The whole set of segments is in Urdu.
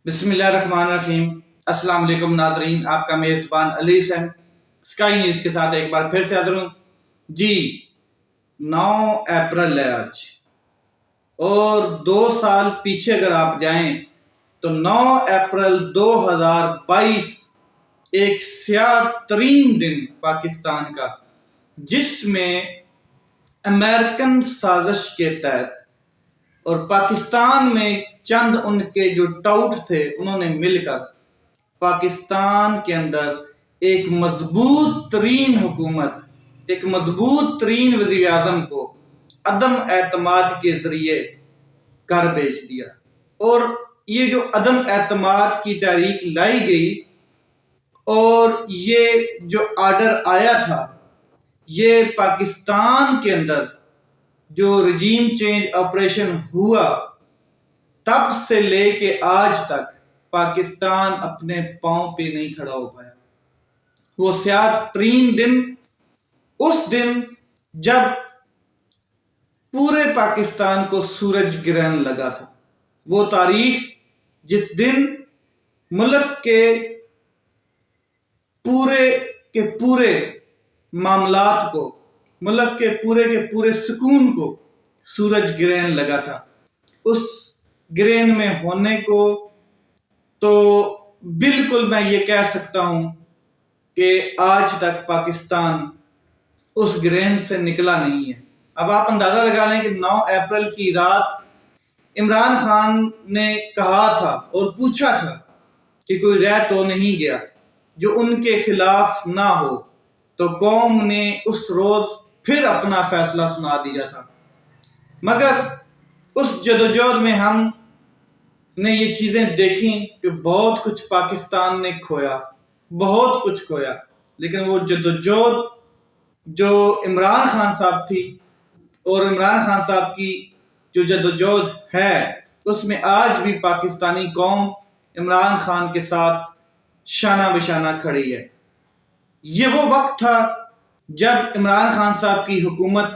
بسم اللہ الرحمن الرحیم۔ السلام علیکم ناظرین، آپ کا میزبان علی حسین اسکائی نیوز کے ساتھ ایک بار پھر سے حاضر ہوں جی۔ 9 اپریل ہے آج، اور 2 سال پیچھے اگر آپ جائیں تو 9 اپریل 2022 ایک سیاہ ترین دن پاکستان کا، جس میں امریکن سازش کے تحت اور پاکستان میں چند ان کے جو ٹاؤٹ تھے انہوں نے مل کر پاکستان کے اندر ایک مضبوط ترین حکومت، ایک مضبوط ترین وزیر اعظم کو عدم اعتماد کے ذریعے گھر بھیج دیا۔ اور یہ جو عدم اعتماد کی تحریک لائی گئی اور یہ جو آرڈر آیا تھا، یہ پاکستان کے اندر جو رجیم چینج آپریشن ہوا تب سے لے کے آج تک پاکستان اپنے پاؤں پہ نہیں کھڑا ہو پایا۔ وہ سیاہ ترین دن، اس دن جب پورے پاکستان کو سورج گرہن لگا تھا، وہ تاریخ جس دن ملک کے پورے معاملات کو، ملک کے پورے سکون کو سورج گرہن لگا تھا۔ اس گرہن میں ہونے کو تو بالکل میں یہ کہہ سکتا ہوں کہ آج تک پاکستان اس گرہن سے نکلا نہیں ہے۔ اب آپ اندازہ لگا لیں کہ 9 اپریل کی رات عمران خان نے کہا تھا اور پوچھا تھا کہ کوئی رہ تو نہیں گیا جو ان کے خلاف نہ ہو، تو قوم نے اس روز پھر اپنا فیصلہ سنا دیا تھا۔ مگر اس جدوجہد میں ہم نے یہ چیزیں دیکھیں کہ بہت کچھ پاکستان نے کھویا، بہت کچھ کھویا، لیکن وہ جدوجہد جو عمران خان صاحب تھی اور عمران خان صاحب کی جو جدوجہد ہے، اس میں آج بھی پاکستانی قوم عمران خان کے ساتھ شانہ بشانہ کھڑی ہے۔ یہ وہ وقت تھا جب عمران خان صاحب کی حکومت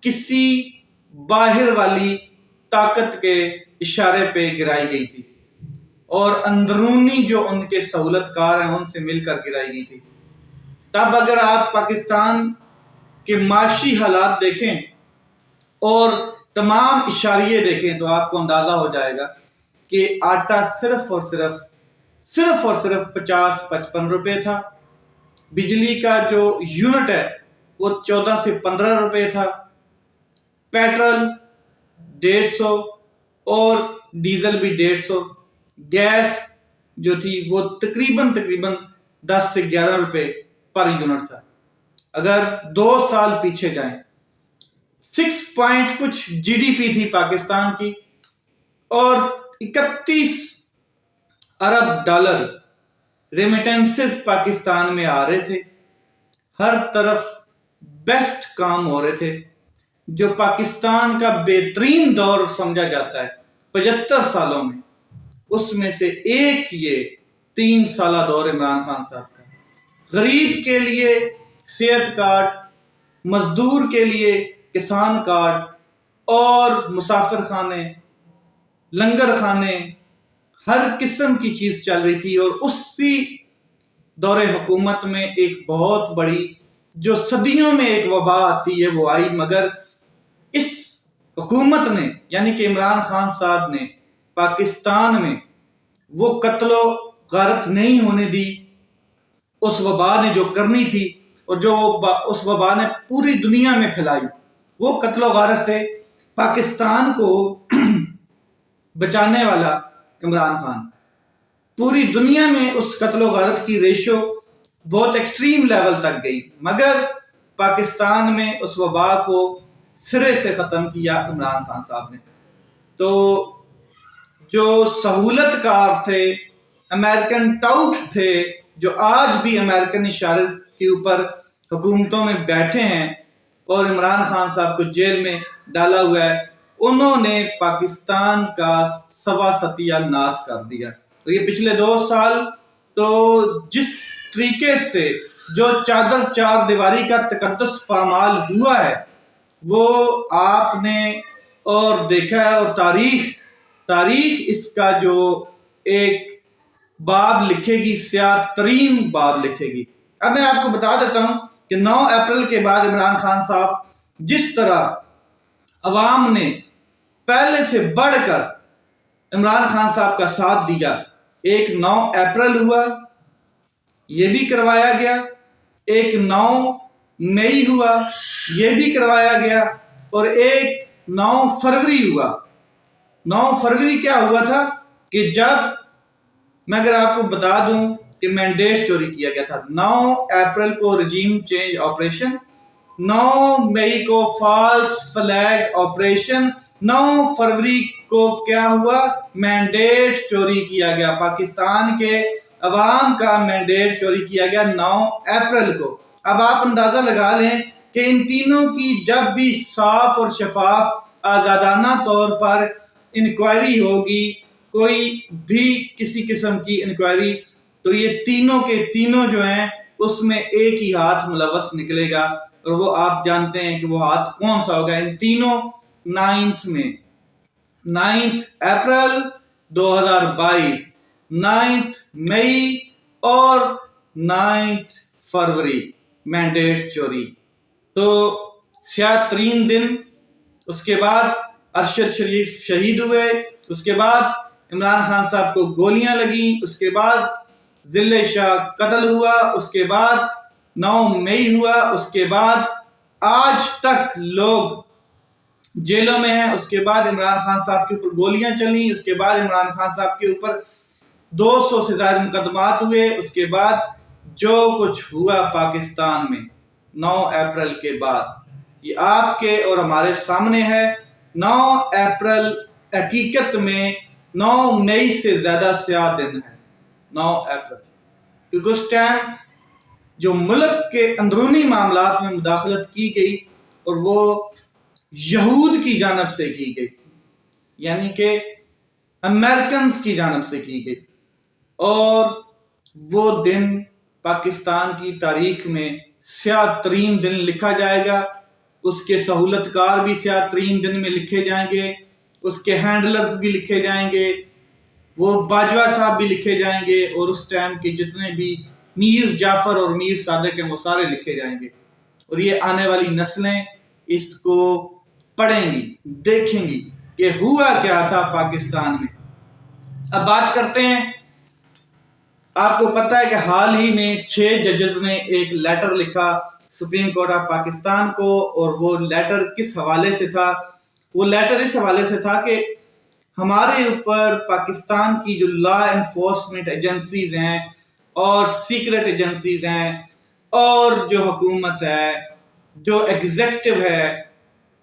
کسی باہر والی طاقت کے اشارے پہ گرائی گئی تھی، اور اندرونی جو ان کے سہولت کار ہیں ان سے مل کر گرائی گئی تھی۔ تب اگر آپ پاکستان کے معاشی حالات دیکھیں اور تمام اشاریے دیکھیں تو آپ کو اندازہ ہو جائے گا کہ آٹا صرف اور صرف 50-55 روپے تھا، بجلی کا جو یونٹ ہے وہ 14 سے 15 روپے تھا، پیٹرول 150 اور ڈیزل بھی 150، گیس جو تھی وہ تقریباً 10 سے 11 روپے پر یونٹ تھا۔ اگر 2 سال پیچھے جائیں، 6 پوائنٹ کچھ جی ڈی پی تھی پاکستان کی، اور 31 ارب ڈالر ریمیٹنسز پاکستان میں آ رہے تھے، ہر طرف بیسٹ کام ہو رہے تھے۔ جو پاکستان کا بہترین دور سمجھا جاتا ہے 75 سالوں میں، اس میں سے ایک یہ 3 سالہ دور عمران خان صاحب کا۔ غریب کے لیے صحت کارڈ، مزدور کے لیے کسان کارڈ، اور مسافر خانے، لنگر خانے، ہر قسم کی چیز چل رہی تھی۔ اور اسی دور حکومت میں ایک بہت بڑی جو صدیوں میں ایک وبا آتی ہے وہ آئی، مگر اس حکومت نے، یعنی کہ عمران خان صاحب نے پاکستان میں وہ قتل و غارت نہیں ہونے دی۔ اس وبا نے جو کرنی تھی اور جو اس وبا نے پوری دنیا میں پھیلائی، وہ قتل و غارت سے پاکستان کو بچانے والا عمران خان، پوری دنیا میں اس قتل و غارت کی ریشو بہت ایکسٹریم لیول تک گئی، مگر پاکستان میں اس وبا کو سرے سے ختم کیا عمران خان صاحب نے۔ تو جو سہولت کار تھے، امریکن ٹاؤٹ تھے، جو آج بھی امریکن اشارے کے اوپر حکومتوں میں بیٹھے ہیں اور عمران خان صاحب کو جیل میں ڈالا ہوا ہے، انہوں نے پاکستان کا سوا ستیہ ناش کر دیا۔ تو یہ پچھلے 2 سال تو جس طریقے سے جو چادر چار دیواری کا تقدس پامال ہوا ہے وہ آپ نے اور دیکھا ہے، اور تاریخ اس کا جو ایک باب لکھے گی، سیاہ ترین باب لکھے گی۔ اب میں آپ کو بتا دیتا ہوں کہ 9 اپریل کے بعد عمران خان صاحب جس طرح عوام نے پہلے سے بڑھ کر عمران خان صاحب کا ساتھ دیا، ایک 9 اپریل ہوا، یہ بھی کروایا گیا، ایک 9 مئی ہوا، یہ بھی کروایا گیا، اور ایک 9 فروری ہوا۔ 9 فروری کیا ہوا تھا کہ جب میں اگر آپ کو بتا دوں کہ مینڈیٹ چوری کیا گیا تھا، 9 اپریل کو رجیم چینج آپریشن، 9 مئی کو فالس فلیگ آپریشن، 9 فروری کو کیا ہوا؟ مینڈیٹ چوری کیا گیا، پاکستان کے عوام کا مینڈیٹ چوری کیا گیا 9 اپریل کو۔ اب آپ اندازہ لگا لیں کہ ان تینوں کی جب بھی صاف اور شفاف آزادانہ طور پر انکوائری ہوگی، کوئی بھی کسی قسم کی انکوائری، تو یہ تینوں کے تینوں جو ہیں اس میں ایک ہی ہاتھ ملوث نکلے گا، اور وہ آپ جانتے ہیں کہ وہ ہاتھ کون سا ہوگا۔ ان تینوں 9 اپریل 2022، 9 مئی اور 9 فروری مینڈیٹ چوری۔ تو سیاہ ترین دن، اس کے بعد ارشد شریف شہید ہوئے، اس کے بعد عمران خان صاحب کو گولیاں لگیں، اس کے بعد ذل شاہ قتل ہوا، اس کے بعد 9 مئی ہوا، اس کے بعد آج تک لوگ جیلوں میں ہیں، اس کے بعد عمران خان صاحب کے اوپر گولیاں چلیں، اس کے بعد عمران خان صاحب کے اوپر 200 سے زائد مقدمات ہوئے، اس کے بعد جو کچھ ہوا پاکستان میں 9 اپریل کے بعد، یہ آپ کے اور ہمارے سامنے ہے۔ 9 اپریل حقیقت میں 9 مئی سے زیادہ سیاہ دن ہے، 9 اپریل، کیونکہ اس ٹائم جو ملک کے اندرونی معاملات میں مداخلت کی گئی اور وہ یہود کی جانب سے کی گئی، یعنی کہ امریکنز کی جانب سے کی گئی، اور وہ دن پاکستان کی تاریخ میں سیاہ ترین دن لکھا جائے گا۔ اس کے سہولت کار بھی سیاہ ترین دن میں لکھے جائیں گے، اس کے ہینڈلرز بھی لکھے جائیں گے، وہ باجوہ صاحب بھی لکھے جائیں گے، اور اس ٹائم کے جتنے بھی میر جعفر اور میر صادق ہیں وہ سارے لکھے جائیں گے، اور یہ آنے والی نسلیں اس کو پڑھیں گی، دیکھیں گی کہ ہوا کیا تھا پاکستان میں۔ اب بات کرتے ہیں، آپ کو پتہ ہے کہ حال ہی میں 6 ججز نے ایک لیٹر لکھا سپریم کورٹ آف پاکستان کو، اور وہ لیٹر کس حوالے سے تھا؟ وہ لیٹر اس حوالے سے تھا کہ ہمارے اوپر پاکستان کی جو لا انفورسمنٹ ایجنسیز ہیں اور سیکرٹ ایجنسیز ہیں، اور جو حکومت ہے، جو ایگزیکٹو ہے،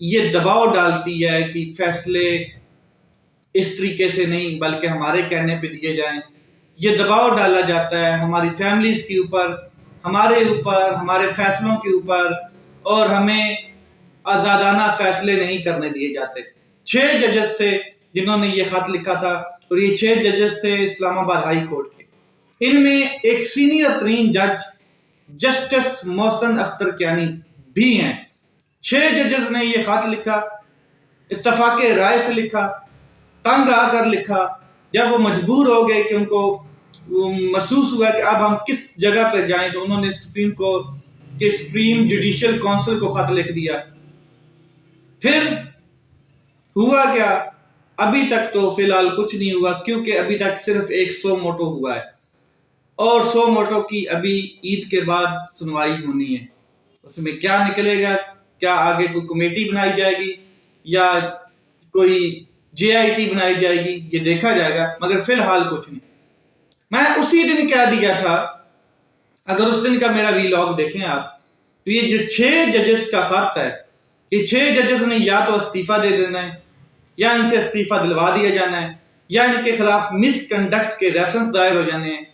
یہ دباؤ ڈالتی ہے کہ فیصلے اس طریقے سے نہیں بلکہ ہمارے کہنے پہ دیے جائیں۔ یہ دباؤ ڈالا جاتا ہے ہماری فیملیز کے اوپر، ہمارے اوپر، ہمارے فیصلوں کے اوپر، اور ہمیں آزادانہ فیصلے نہیں کرنے دیے جاتے۔ 6 ججز تھے جنہوں نے یہ خط لکھا تھا، اور یہ 6 ججز تھے اسلام آباد ہائی کورٹ کے۔ ان میں ایک سینئر ترین جج جسٹس محسن اختر کیانی بھی ہیں۔ 6 ججز نے یہ خط لکھا، اتفاق رائے سے لکھا، تنگ آ کر لکھا، جب وہ مجبور ہو گئے کہ ان کو محسوس ہوا کہ اب ہم کس جگہ پہ جائیں، تو انہوں نے سپریم جوڈیشل کونسل کو خط لکھ دیا۔ پھر ہوا کیا؟ ابھی تک تو فی الحال کچھ نہیں ہوا، کیونکہ ابھی تک صرف ایک سو موٹو ہوا ہے، اور 100 موٹو کی ابھی عید کے بعد سنوائی ہونی ہے۔ اس میں کیا نکلے گا، کیا آگے کوئی کمیٹی بنائی جائے گی یا کوئی JIT بنائی جائے گی، یہ دیکھا جائے گا، مگر فی الحال کچھ نہیں۔ میں اسی دن کہہ دیا تھا، اگر اس دن کا میرا ویلاگ دیکھیں آپ، تو یہ جو 6 ججز کا خط ہے، یہ 6 ججز نے یا تو استعفیٰ دے دینا ہے، یا ان سے استعفیٰ دلوا دیا جانا ہے، یا ان کے خلاف مس کنڈکٹ کے ریفرنس دائر ہو جانے ہیں،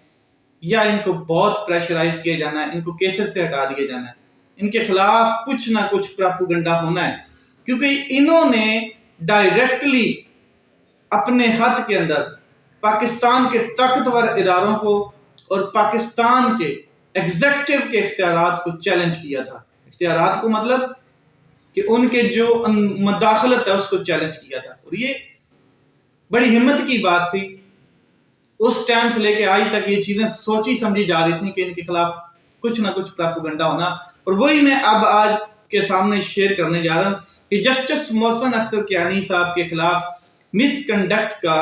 یا ان کو بہت پریشرائز کیا جانا ہے، ان کو کیسز سے ہٹا دیا جانا ہے، ان کے خلاف کچھ نہ کچھ پراپوگنڈا ہونا ہے، کیونکہ انہوں نے ڈائریکٹلی اپنے خط کے اندر پاکستان کے طاقتور اداروں کو اور پاکستان کے ایگزیکٹو کے اختیارات کو چیلنج کیا تھا۔ اختیارات کو مطلب کہ ان کے جو مداخلت ہے اس کو چیلنج کیا تھا، اور یہ بڑی ہمت کی بات تھی اس ٹائم سے لے کے آج تک یہ چیزیں سوچی سمجھی جا رہی تھیں کہ ان کے خلاف کچھ نہ کچھ پروپیگنڈا ہونا، اور وہی میں اب آج کے سامنے شیئر کرنے جا رہا ہوں کہ جسٹس محسن اختر کیانی صاحب کے خلاف مس کنڈکٹ کا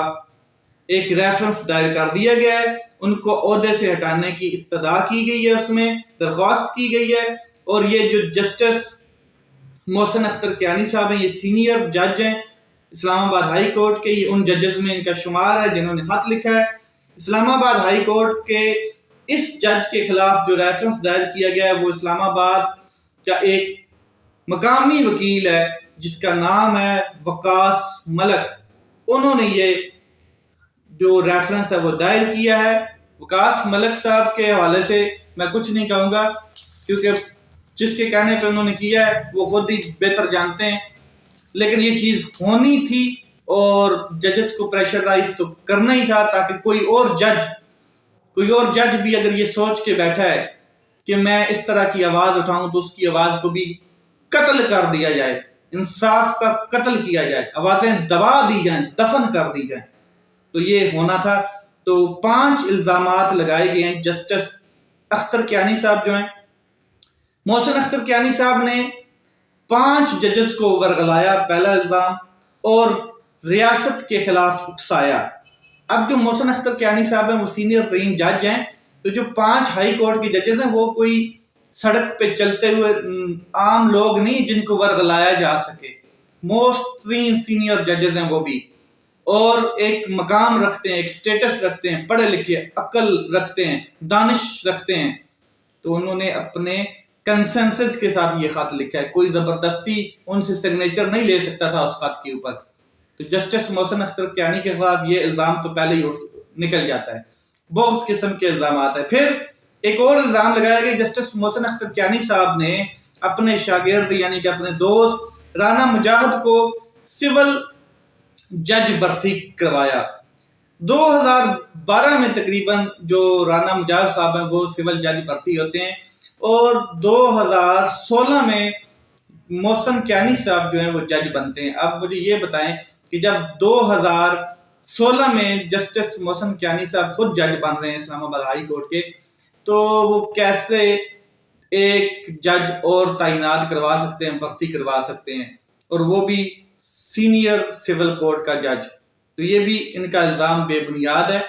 ایک ریفرنس دائر کر دیا گیا ہے، ان کو عہدے سے ہٹانے کی استدعا کی گئی ہے، اس میں درخواست کی گئی ہے، اور یہ جو جسٹس محسن اختر کیانی صاحب ہیں یہ سینئر جج ہیں اسلام آباد ہائی کورٹ کے، یہ ان ججز میں ان کا شمار ہے جنہوں نے خط لکھا ہے۔ اسلام آباد ہائی کورٹ کے اس جج کے خلاف جو ریفرنس دائر کیا گیا ہے وہ اسلام آباد کا ایک مقامی وکیل ہے جس کا نام ہے وقاص ملک، انہوں نے یہ جو ریفرنس ہے وہ دائر کیا ہے۔ وقاص ملک صاحب کے حوالے سے میں کچھ نہیں کہوں گا کیونکہ جس کے کہنے پہ انہوں نے کیا ہے وہ خود ہی بہتر جانتے ہیں، لیکن یہ چیز ہونی تھی اور ججز کو پریشرائز تو کرنا ہی تھا تاکہ کوئی اور جج بھی اگر یہ سوچ کے بیٹھا ہے کہ میں اس طرح کی آواز اٹھاؤں تو اس کی آواز کو بھی قتل کر دیا جائے، انصاف کا قتل کیا جائے، آوازیں دبا دی جائیں، دفن کر دی جائیں، تو یہ ہونا تھا۔ تو 5 الزامات لگائے گئے ہیں جسٹس اختر کیانی صاحب جو ہیں، محسن اختر کیانی صاحب نے 5 ججز کو ورغلایا، پہلا الزام، اور ریاست کے خلاف اکسایا۔ اب جو محسن اختر کیانی صاحب ہیں وہ سینئر ترین جج ہیں، تو جو 5 ہائی کورٹ کے ججز ہیں وہ کوئی سڑک پہ چلتے ہوئے عام لوگ نہیں جن کو ورغلایا جا سکے، موسٹ ترین سینئر ججز ہیں وہ بھی، اور ایک مقام رکھتے ہیں، ایک سٹیٹس رکھتے ہیں، پڑھے لکھے، عقل رکھتے ہیں، دانش رکھتے ہیں، تو انہوں نے اپنے کنسنسس کے ساتھ یہ خط لکھا ہے، کوئی زبردستی ان سے سگنیچر نہیں لے سکتا تھا اس خط کے اوپر۔ تو جسٹس محسن اختر کیانی کے خلاف یہ الزام تو پہلے ہی نکل جاتا ہے، بہت قسم کے الزامات ہیں۔ پھر ایک اور الزام لگایا گیا، جسٹس محسن اختر کیانی صاحب نے اپنے شاگرد یعنی کہ اپنے دوست رانا مجاہد کو سول جج بھرتی کروایا۔ 2012 میں تقریباً جو رانا مجاہد صاحب ہیں وہ سول جج بھرتی ہوتے ہیں، اور 2016 میں محسن کیانی صاحب جو ہیں وہ جج بنتے ہیں۔ اب مجھے یہ بتائیں کہ جب 2016 میں جسٹس محسن کیانی صاحب خود جج بن رہے ہیں اسلام آباد ہائی کورٹ کے، تو وہ کیسے ایک جج اور تعینات کروا سکتے ہیں، بھرتی کروا سکتے ہیں، اور وہ بھی سینئر سول کورٹ کا جج؟ تو یہ بھی ان کا الزام بے بنیاد ہے۔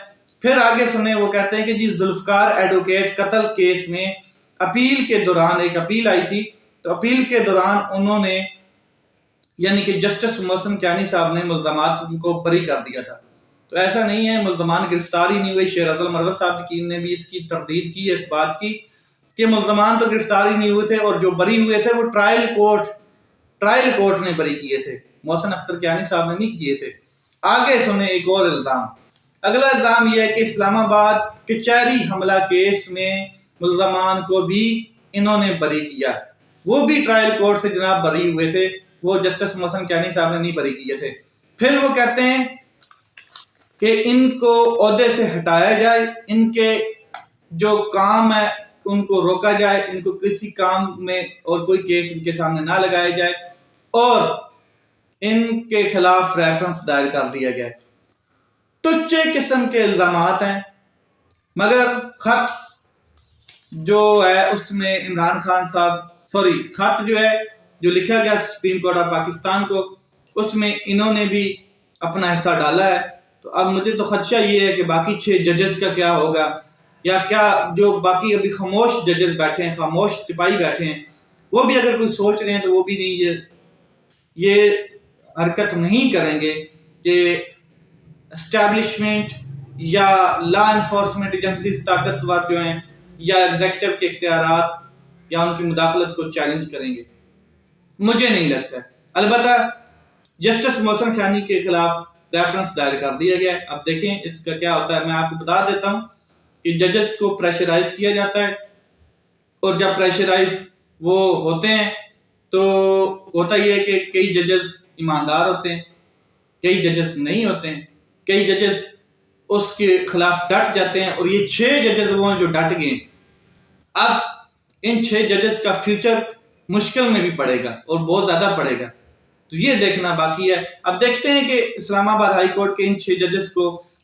پھر آگے سنیں، وہ کہتے ہیں کہ جی ذوالفقار ایڈوکیٹ قتل کیس میں اپیل کے دوران ایک اپیل آئی تھی، تو اپیل کے دوران انہوں نے یعنی کہ جسٹس محسن کیانی صاحب نے ملزمات کو بری کر دیا تھا۔ تو ایسا نہیں ہے، ملزمان گرفتار ہی نہیں ہوئے۔ شیر افضل مروت صاحب وکیل نے بھی اس کی تردید کی ہے، اس بات کی کہ ملزمان تو گرفتار ہی نہیں ہوئے تھے، اور جو بری ہوئے تھے وہ ٹرائل کورٹ نے بری کیے تھے، محسن اختر کیانی صاحب نے نہیں کیے تھے۔ آگے سنیں ایک اور الزام۔ اگلا الزام یہ ہے کہ اسلام آباد کچہری حملہ کیس میں ملزمان کو بھی انہوں نے بری کیا، وہ بھی ٹرائل کورٹ سے جناب بری ہوئے تھے، وہ جسٹس محسن کیانی صاحب نے نہیں بری کیے تھے۔ پھر وہ کہتے ہیں کہ ان کو عہدے سے ہٹایا جائے، ان کے جو کام ہے ان کو روکا جائے، ان کو کسی کام میں اور کوئی کیس ان کے سامنے نہ لگایا جائے، اور ان کے خلاف ریفرنس دائر کر دیا گیا۔ ٹچے قسم کے الزامات ہیں، مگر خط جو ہے اس میں عمران خان صاحب خط جو لکھا گیا سپریم کورٹ آف پاکستان کو، اس میں انہوں نے بھی اپنا حصہ ڈالا ہے۔ تو اب مجھے تو خدشہ یہ ہے کہ باقی 6 ججز کا کیا ہوگا، یا کیا جو باقی ابھی خاموش ججز بیٹھے ہیں، خاموش سپاہی بیٹھے ہیں، وہ بھی اگر کوئی سوچ رہے ہیں تو وہ بھی نہیں یہ حرکت نہیں کریں گے کہ اسٹیبلشمنٹ یا لا انفورسمنٹ ایجنسیز طاقتور جو ہیں یا ایگزیکٹو کے اختیارات یا ان کی مداخلت کو چیلنج کریں گے، مجھے نہیں لگتا ہے۔ البتہ جسٹس محسن کیانی کے خلاف ریفرنس دائر کر دیا گیا ہے، اب دیکھیں اس کا کیا ہوتا ہے۔ میں آپ کو بتا دیتا ہوں کہ ججز کو پریشرائز کیا جاتا ہے، اور جب پریشرائز وہ ہوتے ہیں تو ہوتا یہ ہے کہ کئی ججز ایماندار ہوتے ہیں، کئی ججز نہیں ہوتے ہیں، کئی ججز اس کے خلاف ڈٹ جاتے ہیں، اور یہ 6 ججز وہ ہیں جو ڈٹ گئے ہیں۔ اب ان 6 ججز کا فیوچر مشکل میں بھی پڑے گا اور بہت زیادہ پڑے گا، تو یہ دیکھنا باقی ہے۔ اب دیکھتے ہیں کہ اسلام آباد ہائی کورٹ کے ان 6 ججز کو